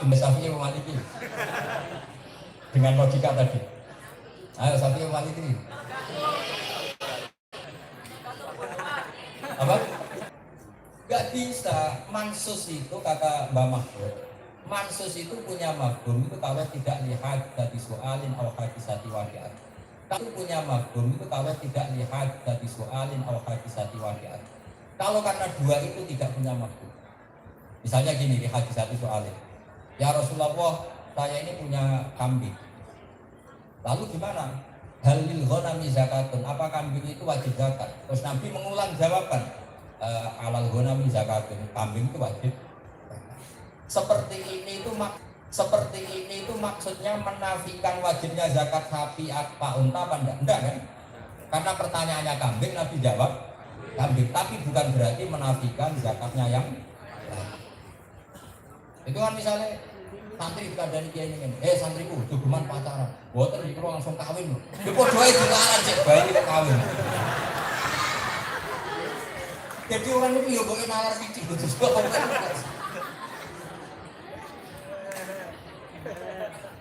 Bunda Syafi'i Maliki dengan logika tadi. Ayo Syafi'i Maliki. Apa? Gak bisa. Mansus itu kata Mbak Mahfud, mansus itu punya mafhum itu kalau tidak lihat dari soalin atau hadisati waqi'at. Kalau punya mafhum itu kalau tidak lihat dari soalin atau hadisati waqi'at. Kalau karena dua itu tidak punya mafhum. Misalnya gini di hadisati soalin. Ya Rasulullah, saya ini punya kambing. Lalu gimana? Halil ghanami zakatun. Apa kambing itu wajib zakat? Terus Nabi mengulang jawaban. Alal ghanami zakatun. Kambing itu wajib. Seperti ini itu maksudnya menafikan wajibnya zakat sapi, apa, unta apa enggak? Enggak kan? Karena pertanyaannya kambing, Nabi jawab kambing. Tapi bukan berarti menafikan zakatnya yang lain. Itu kan misalnya santri dikandani kiai ini, santriku, jogeman pacaran, boten itu langsung kawin. Ya podoe dilarang cek bayi kok kawin. Jadi orang itu ya boleh nalar sithik terus kok.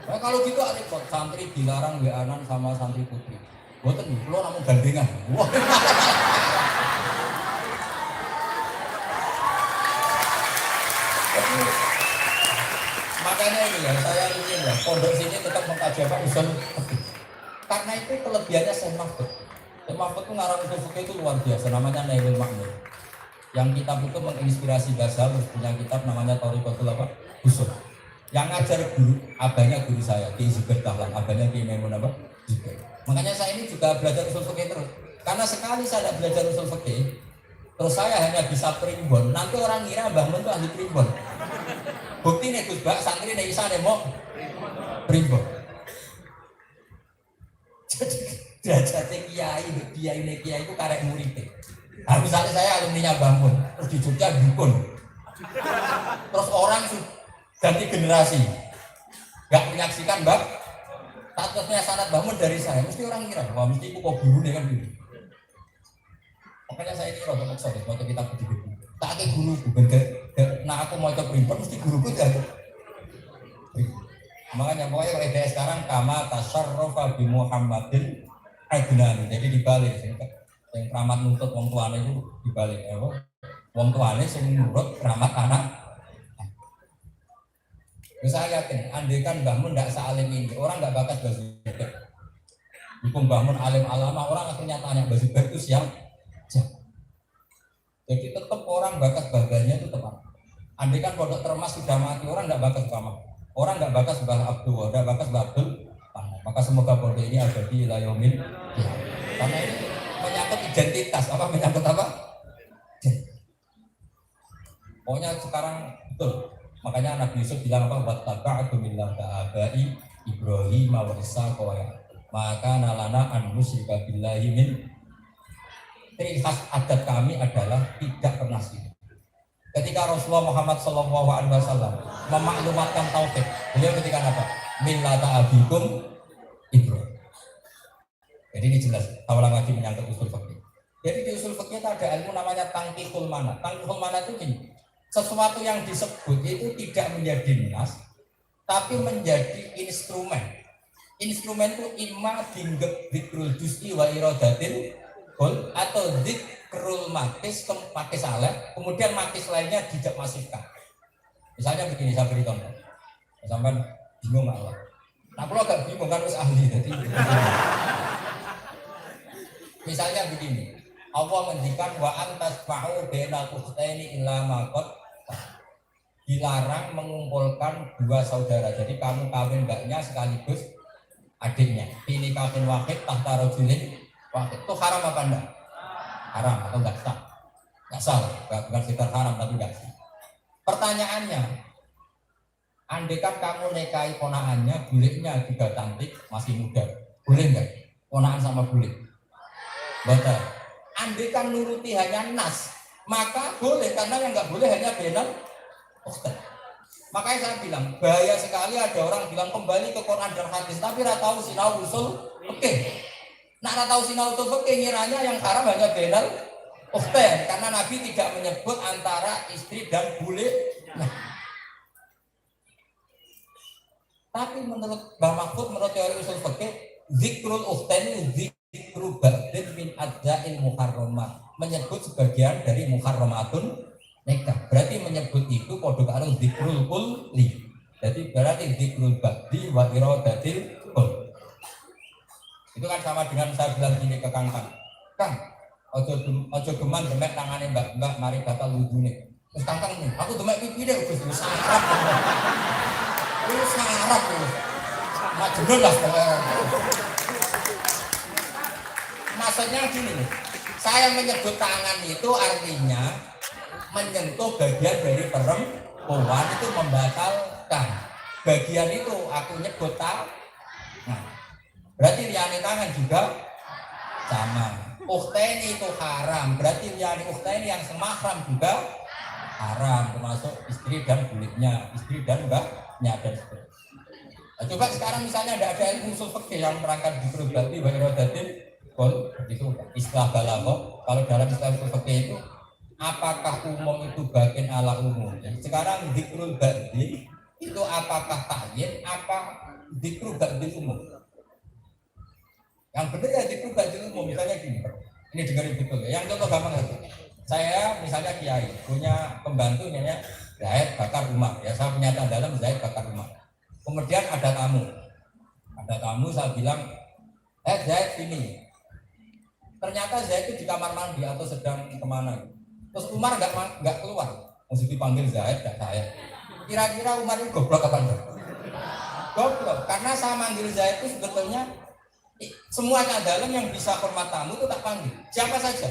Nah, kalau gitu repot, santri dilarang WA-an sama santri putri. Boten nih, lo namun gandengan. Wah. Makanya ini ya, saya ingin ya, pondok sini tetap mengkaji apa usul fikih. Karena itu kelebihannya Syekh Mahfud. Syekh Mahfud itu ngarang usul fikih itu luar biasa, namanya Nailul Ma'mur. Yang kitab itu menginspirasi Ghazali, punya kitab namanya Thariqatul apa? Usul. Yang ngajar guru, abahnya guru saya, Ki Zubair Dahlan, abahnya Ki Maimun apa? Zubair. Makanya saya ini juga belajar usul fikih terus. Karena sekali saya belajar usul fikih, terus saya hanya bisa primbon. Nanti orang ngira Mbah Mun itu ahli primbon. Bukti nih Gus Bak, santri nih Isa nih mau primbon. Jadi derajatnya kiai itu karek murid. Nah, misalnya saya alumninya Mbah Mun, terus di Jogja dukun. Terus orang ganti generasi, nggak menyaksikan Mbak, statusnya sanad bangun dari saya, mesti orang kira, wah mesti aku kok guru nih kan guru. Makanya saya ini roda maksa, waktu kita begitu, tak ada guru, nah aku mau ke primbon, mesti guruku jago. Makanya pokoknya kalau ide sekarang kama tasarrofa bi Muhammadin adnan, jadi dibalik, yang keramat nuntut wong tuane itu dibalik, wong tuane sing nurut keramat anak. Saya yakin, andai kan Mbah Mun tidak sealim ini, orang nggak bakas Mbah Zubair. Hukum Mbah Mun alim alama, orang akhirnya tanya Mbah Zubair itu siapa? Jadi tetap orang bakas baganya itu tepat. Andai kan pondok termas sudah mati, orang nggak bakas Mbah. Orang nggak bakas Mbah Abdul, nggak bakas Mbah Abdul. Maka semoga pondok ini ada di Layomin. Karena ini menyangkut identitas, menyangkut apa? Pokoknya sekarang betul. Makanya Nabi Yusuf bilang apa? Wattaba'tu millata abai Ibrahim wa Ishaq wa Yaqub. Maka nalana an musyrika billahi min. Ciri khas adat kami adalah tidak pernah syirik. Ketika Rasulullah Muhammad SAW memaklumatkan tauhid, beliau ketika apa? Millata abikum Ibrahim. Jadi ini jelas. Awal lagi menyangkut usul fikih. Jadi di usul fikih ada ilmu namanya tangkihul mana. Tangkihul mana itu gini. Sesuatu yang disebut itu tidak menjadi nas, tapi menjadi instrumen. Instrumen itu imma dzikrul juz'i wa iradatil kul, atau dzikrul makis makis saleh, kemudian makis lainnya dijak masifkan. Misalnya begini, saya beri contoh. Sampai bingung Allah. Nah, kalau agak bingung kan harus ahli. Jadi, misalnya begini, Allah mendikan wa antas fa'u bainal ukhtaini illa ma qad dilarang mengumpulkan dua saudara. Jadi kamu kawin mbaknya sekaligus adiknya. Ini kawin wahid tahta rajulin wahid. Itu haram apa enggak? Haram atau enggak sah? Enggak sah. Bukan sekedar haram tapi enggak sah. Pertanyaannya, andai kan kamu nikahi ponakannya, buliknya juga cantik, masih muda, boleh enggak? Ponakan sama bulik? Betul. Andai kan nuruti hanya nas, maka boleh, karena yang enggak boleh hanya benal. Makanya saya bilang bahaya sekali ada orang bilang kembali ke Quran dan hadis tapi tidak tahu sinau usul fikih. Nak tahu sinau usul fikih ngiranya yang haram hanya benal ukhtain, karena Nabi tidak menyebut antara istri dan bule. Nah, Tapi menurut Mbah Mahfud, menurut teori usul fikih, zikrul ukhtaini zikru ba'din min adza'il muharramah, menyebut sebagian dari muharramatun nikah. Berarti menyebut itu padha karo zikrul kulli. Jadi berarti zikrul ba'di wa iradatil kul. Itu kan sama dengan saya bilang gini ke Kang, ojo geman demek tangane mbak mari batal wudune. Terus Kang nih, aku demek pipi deh Gus, sarap. Itu sarap tuh. Majnun lah pokoknya. Maksudnya gini nih, saya menyebut tangan itu artinya menyentuh bagian dari perempuan itu membatalkan. Bagian itu aku nyebut tangan. Nah, berarti liyane tangan juga sama. Ukhtaini itu haram, berarti liyane ukhtaini yang semahram juga haram, termasuk istri dan kulitnya, istri dan mbaknya dan sebagainya. Nah, coba sekarang misalnya ada ilmu usul fikih yang merangkap di berarti wa iradatin kol itu istilah balaghah. Kalau dalam istilah usul fikih itu apakah umum itu bagian ala umum? Sekarang zikrul ba'di itu apakah ta'yin apa zikru ba'dil umum? Yang benar ya zikru ba'dil umum. Misalnya gini, ini dengerin betul ya. Yang contoh gampang aja. Saya misalnya kiai punya pembantu namanya Zaid Bakar Umar. Ya saya punya dalam Zaid Bakar Umar. Kemudian ada tamu saya bilang, Zaid sini. Ternyata Zaid itu di kamar mandi atau sedang kemana. Terus Umar nggak keluar, mesti dipanggil Zaid dan saya. Kira-kira Umar itu goblok apa enggak? Goblok, karena saya manggil Zaid itu sebetulnya semuanya dalam yang bisa hormat tamu itu tak panggil. Siapa saja.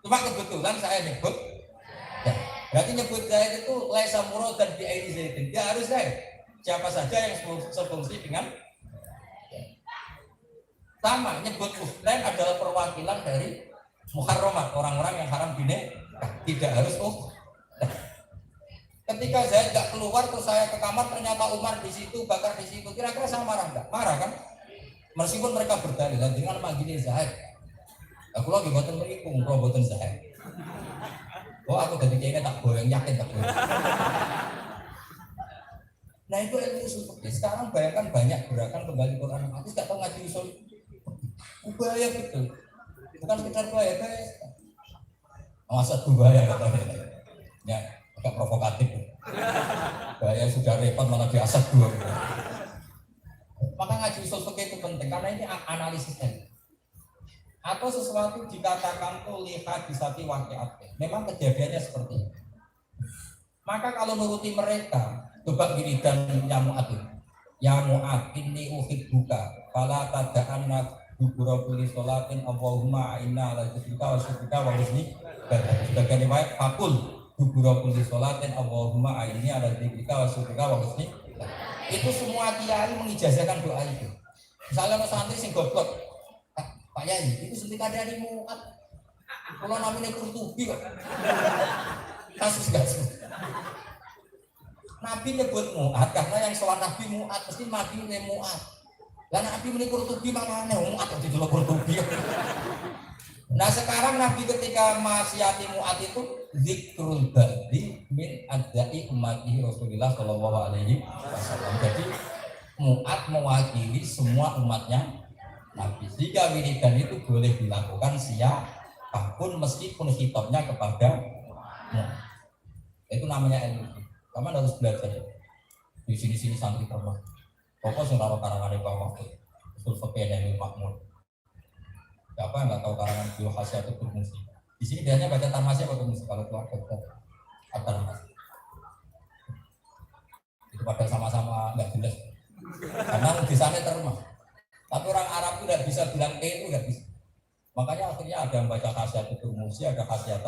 Cuma kebetulan saya nyebut. Ya, berarti nyebut Zaid itu laisa murad dan bi'aini Zaidin. Dia harus Zaid. Siapa saja yang sefungsi dengan sama nyebut ukhtain adalah perwakilan dari muharramat, orang-orang yang haram dinikah, tidak harus ketika Zaid nggak keluar terus saya ke kamar ternyata Umar di situ, Bakar di situ, kira-kira saya marah nggak? Marah kan? Meskipun mereka berdalil dengan manggilnya Zaid. Aku lagi boten mriku, kula boten Zaid. Oh aku dari kayaknya tak boleh yakin tak boleh. Nah itu ilmu usul fikih. Sekarang bayangkan banyak gerakan kembali Quran hadis nggak tahu ngaji usul. Bahaya betul. Bukan sekedar bahaya, masa bahaya katanya. Ya, agak provokatif. Bahaya sudah repot malah diasap dua. Maka ngaji usul fikih itu penting karena ini analisisnya. Atau sesuatu dikatakan tuh lihat disati waqi'at. Memang kejadiannya seperti itu. Maka kalau nuruti mereka, coba gini dan Mu'ad ini uhibbuka fala tada'anna dubura kulli sholatin Allahumma inna ala dzikra wa syukrika wa husni ibadah. Sebagian riwayat fakul dubura kulli sholatin Allahumma inna ala dzikra wa syukrika wa husni ibadah. Itu semua kiai mengijazahkan doa itu. Misalnya santri sing goblok, Pak Yai, itu sebentar dari Mu'ad. Kalau namanya Qurtubi kok. Kasus. Nabi nyebut Mu'ad karena yang soal Nabi Mu'ad mesti Nabi ini Mu'ad. Lah Nabi ini Qurtubi makanya Mu'ad kok didelok Qurtubi. Nah sekarang Nabi ketika masyiati Mu'ad itu zikrul ba'di min adzai ummatihi Rasulullah sallallahu alaihi wasallam. Jadi Mu'ad mewakili semua umatnya Nabi. Jika wiridan itu boleh dilakukan siapapun meskipun khitabnya kepada Mu'ad. Itu namanya ilmu. Kamu harus belajar di sini santri terus. Pokok sing karo karangan Pak Mahfud, usul fikih Nabi Makmur. Siapa yang nggak tahu karangan Beliau Khasiat itu Musi? Di sini biasanya baca tamasya atau Musi kalau keluar apa namanya? Itu pada sama-sama nggak jelas. Karena di sana termah. Tapi orang Arab itu tidak bisa bilang itu nggak bisa. Makanya akhirnya ada yang baca Khasiat itu Musi, ada Khasiat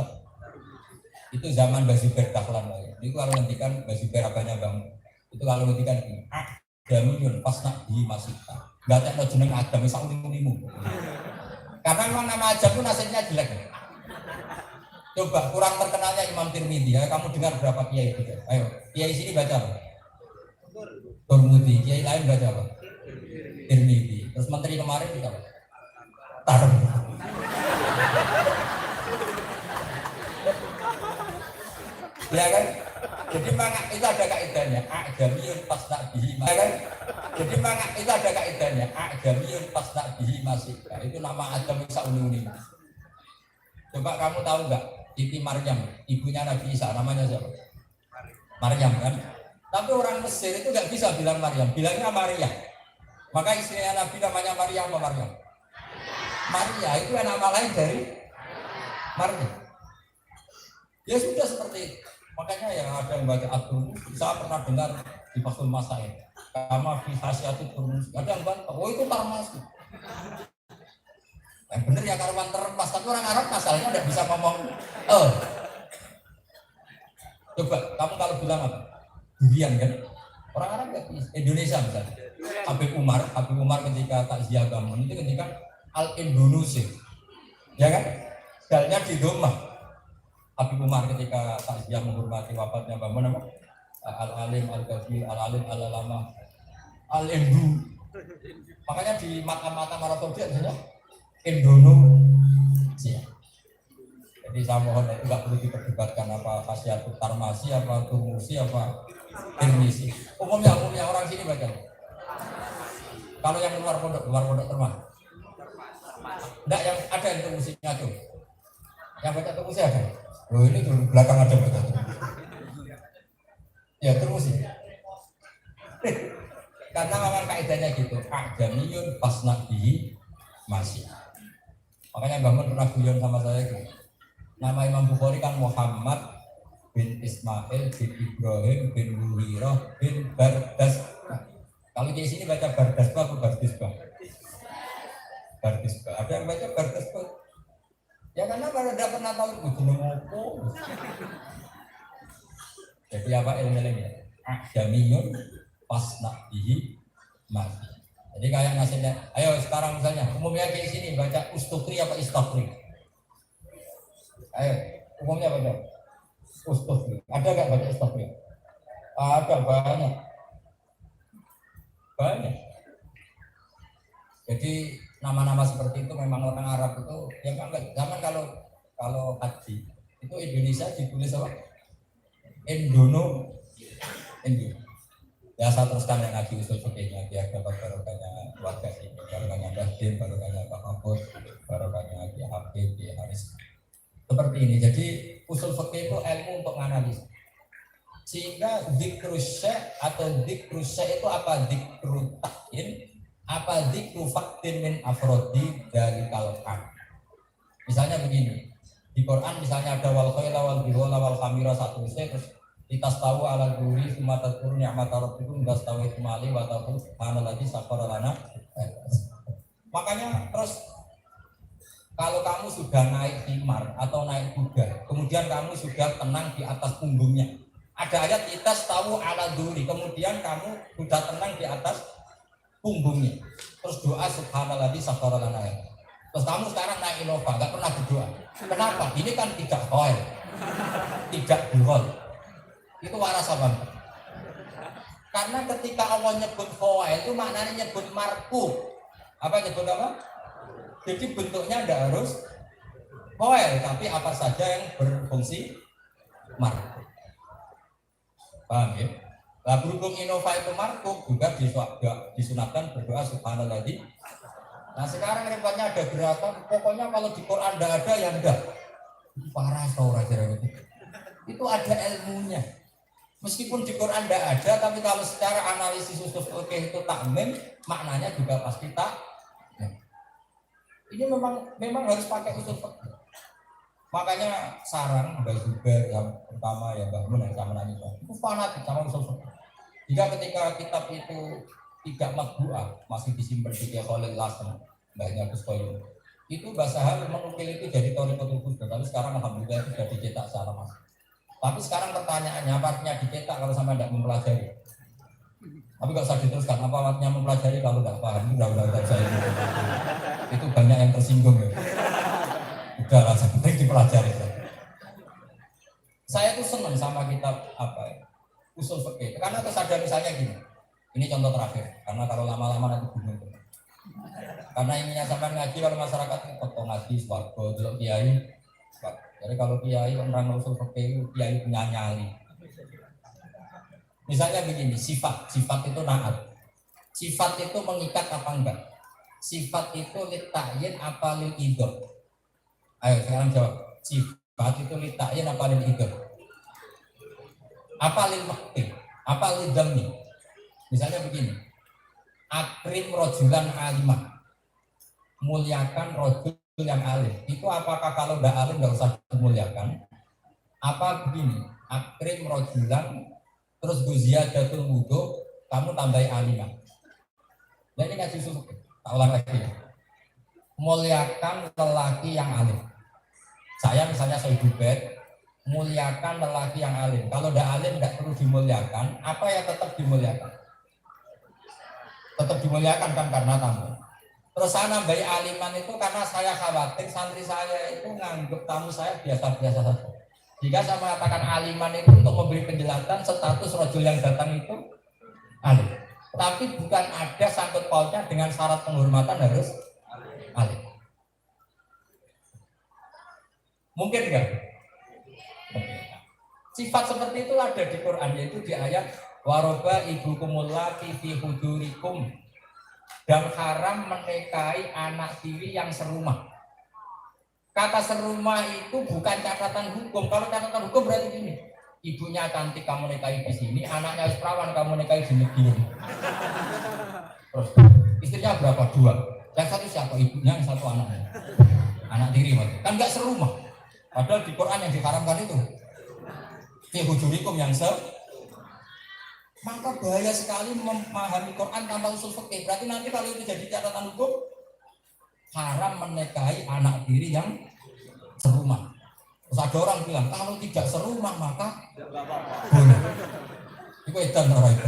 itu zaman Bazubair Dahlan ya. Itu kalau ngendikan Bazubair apanya Bang. Itu kalau ngendikan ini Adamiyun pas nak di masjidta. Enggak tekno jeneng Adam sak ulimu. Karena memang nama Adam itu nasibnya jelek. Coba kurang terkenalnya Imam Tirmidzi ya. Kamu dengar berapa kiai itu? Ayo, kiai sini baca apa? Turmudi. Kiai lain baca apa? Tirmidzi. Terus menteri kemarin kita apa? Tarem. Ya kan? Jadi memang itu ada kaidahnya. Adamiyun pas nabi. Ya kan? Jadi memang itu ada kaidahnya. Adamiyun pasna bihi masih. Itu nama Adam sauni. Coba kamu tahu nggak? Siti Maryam, ibunya Nabi Isa, namanya siapa? Maryam kan? Tapi orang Mesir itu nggak bisa bilang Maryam, bilangnya Maria. Maka istrinya Nabi namanya Maria apa Maryam? Maria itu nama lain dari Maria. Ya sudah seperti itu. Makanya yang ada yang baca Atul, saya pernah dengar di Fathul Masail. Kama fi khasyatul turmus. Ada yang bantah, oh itu tarmas. Yang benar ya karuan terlepas, tapi orang Arab masalahnya tidak bisa ngomong. Coba kamu kalau bilang apa? Durian kan? Orang Arab nggak bisa. Indonesia misalnya. Habib Umar ketika takziah bangun itu ketika Al Indonesia, ya kan? Dalnya di Doma. Habib Umar ketika takziah menghormati wafatnya bangun apa? Al Alim Al Kabir Al Alim Al Alama Al Indu. Makanya di makam-makam Arab Saudi ada Indonesia. Jadi saya mohon itu nggak perlu diperdebatkan apa khasiatul tarmasi, apa turmusi, apa tirmisi. Umumnya orang sini baca. Kalau yang luar pondok termas. Enggak, yang ada yang turmusinya tuh. Yang baca turmusi ada. Oh ini di belakang ada baca turmusi. Ya turmusi. Karena memang kaidahnya gitu. Adamiyun pasna bihi masih. Makanya bangun pernah guyon sama saya gitu. Nama Imam Bukhari kan Muhammad bin Ismail bin Ibrahim bin Mughirah bin Bardas. Kalau di sini baca Bardasbah atau Bardisbah? Bardisbah. Ada yang baca Bardasbah? Ya karena kalau tidak pernah tahu gunung apa. Jadi apa ilmu-ilmunya? Adamiyun pasna bihi masih. Jadi kayak nasihatnya, ayo sekarang misalnya umumnya kayak sini baca Ustufri apa Istafri? Ayo, umumnya baca Ustufri. Ada nggak baca Istafri? Ada, banyak. Jadi nama-nama seperti itu memang orang Arab itu yang zaman kalau haji itu Indonesia ditulis apa? Indo. Ya saya teruskan yang ngaji usul fikihnya biar dapat barokahnya warga sini, barokahnya Bahdin, barokahnya Pak Mahfud, barokahnya Ki Habib, Ki Haris. Seperti ini. Jadi usul fikih itu ilmu untuk menganalisis. Sehingga dzikru syekh atau dzikru syekh itu apa? Dzikru ta'in, apa dzikru faktin min afrodi dari kalqan. Misalnya begini. Di Quran misalnya ada wal khayla wal bihola wal khamira satu terus kita tahu ala guri sumata turun ni'mat rabbikum enggak tahu itu mali wa tahu kana lagi sakhara lana. Makanya terus kalau kamu sudah naik himar atau naik kuda, kemudian kamu sudah tenang di atas punggungnya. Ada ayat kita tahu ala guri, kemudian kamu sudah tenang di atas punggungnya. Terus doa subhanalladzi sakhara lana. Terus kamu sekarang naik Innova, enggak pernah berdoa. Kenapa? Ini kan tidak khair. Tidak buhol. Itu waras apa? Karena ketika Allah nyebut khawail itu maknanya nyebut marfu. Apa nyebut apa? Jadi bentuknya tidak harus khawail, tapi apa saja yang berfungsi marfu. Paham ya? Nah, berhubung Innova itu marfu juga disunatkan berdoa subhanalladzi. Nah sekarang repotnya ada gerakan, pokoknya kalau di Quran tidak ada yang enggak. Parah saudara itu. Itu ada ilmunya. Meskipun di Quran tidak ada, tapi kalau secara analisis usul fikih itu takmim, maknanya juga pasti tak. Ini memang harus pakai usul fikih. Makanya sarang Mbak Zubair yang pertama ya Mbak Mun yang sama nanya itu fanatik sama usul fikih. Jika ketika kitab itu tidak matbu'ah, masih disimpan di Khalil Lasan, Mbaknya Kuskoyo, itu bahasa hal menukil itu jadi Thariqatul Kubra. Tapi sekarang alhamdulillah itu sudah dicetak secara massal. Tapi sekarang pertanyaannya, apa artinya dicetak kalau sampai tidak mempelajari? Tapi nggak usah diteruskan, apa artinya mempelajari kalau tidak paham? Udah saya itu banyak yang tersinggung ya. Udah lah, penting dipelajari. Saya tuh senang sama kitab apa ya, usul fikih. Karena terus ada misalnya gini, ini contoh terakhir. Karena kalau lama-lama nanti bingung. Karena inginnya sampai ngaji kalau masyarakat potong ngaji, swarga, delok kiai. Jadi kalau kiai orang usul fikih kiai punya nyali. Misalnya begini, sifat itu naat. Sifat itu mengikat apa enggak? Sifat itu litakyin apa lil idhar? Ayo sekarang jawab. Sifat itu litakyin apa lil idhar? Apa lil makti? Apa lil dhammi? Misalnya begini. Akrim rojulan alimah. Muliakan rojul yang alim. Itu apakah kalau enggak alim enggak usah dimuliakan? Apa begini? Akrim rojulan terus guziyadatul wudu, kamu tambahi alimah. Nah ini ngaji susu. Tak ulang lagi ya. Muliakan lelaki yang alim. Saya misalnya saya Dubet, muliakan lelaki yang alim. Kalau tidak alim tidak perlu dimuliakan. Apa yang tetap dimuliakan? Tetap dimuliakan kan karena tamu. Terus saya nambahi aliman itu karena saya khawatir santri saya itu nganggap tamu saya biasa-biasa saja. Jika saya mengatakan aliman itu untuk memberi penjelasan status rojul yang datang itu alim. Tapi bukan ada sangkut pautnya dengan syarat penghormatan harus alim. Mungkin enggak? Sifat seperti itu ada di Quran, yaitu di ayat waroba ibukumul lati fi hudurikum, dan haram menikahi anak tiri yang serumah. Kata serumah itu bukan catatan hukum. Kalau catatan hukum berarti gini, ibunya cantik kamu nikahi di sini, anaknya perawan kamu nikahi di negeri. Terus istrinya berapa? 2. Yang satu siapa? Ibunya, yang satu anaknya. Anak tiri kan nggak serumah. Padahal di Quran yang diharamkan itu fi hujurikum yang maka bahaya sekali memahami Quran tanpa usul fikih. Berarti nanti kalau itu jadi catatan hukum, haram menikahi anak tiri yang serumah. Terus ada orang bilang kalau tidak serumah maka boleh. Itu edan orang itu.